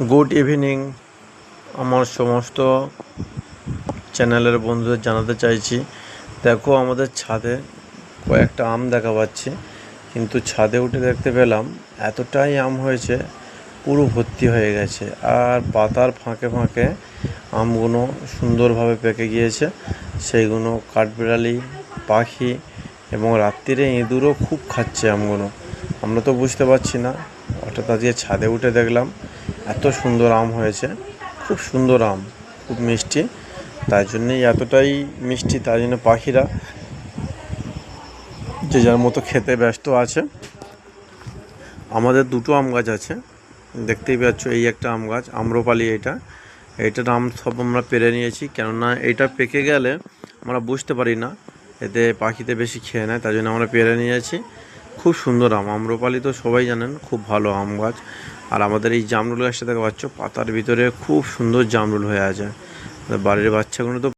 Good evening. আমার সমস্ত চ্যানেলের বন্ধুদের জানাতে চাইছি, দেখো আমাদের ছাদে কয়েকটা আম দেখা পাচ্ছি, কিন্তু ছাদে উঠে দেখতে পেলাম এতটাই আম হয়েছে, পুরো ভর্তি হয়ে গেছে। আর পাতার ফাঁকে ফাঁকে আমগুলো সুন্দরভাবে পেকে গিয়েছে। সেইগুলো কাঠবিড়ালি, পাখি এবং রাত্রিরে ইঁদুরও খুব খাচ্ছে আমগুলো। আমরা তো বুঝতে পারছি না, হঠাৎ আজকে ছাদে উঠে দেখলাম এত সুন্দর আম হয়েছে। খুব সুন্দর আম, খুব মিষ্টি। তাই জন্যেই এতটাই মিষ্টি, তাই জন্য পাখিরা যে যার মতো খেতে ব্যস্ত আছে। আমাদের দুটো আম গাছ আছে, দেখতেই পাচ্ছ। এই একটা আম গাছ, আম্রপালি। এইটার আম সব আমরা পেরে নিয়েছি, কেননা এইটা পেকে গেলে আমরা বুঝতে পারি না, এতে পাখিতে বেশি খেয়ে নেয়, তাই জন্য আমরা পেরে নিয়েছি। খুব সুন্দর আম। আম্রপালি তো সবাই জানেন, খুব ভালো আম গাছ। আর আমাদের এই জামরুল গাছটা দেখতে পাচ্ছ, পাতার ভিতরে খুব সুন্দর জামরুল হয়ে আছে। বাড়ির বাচ্চাগুলো তো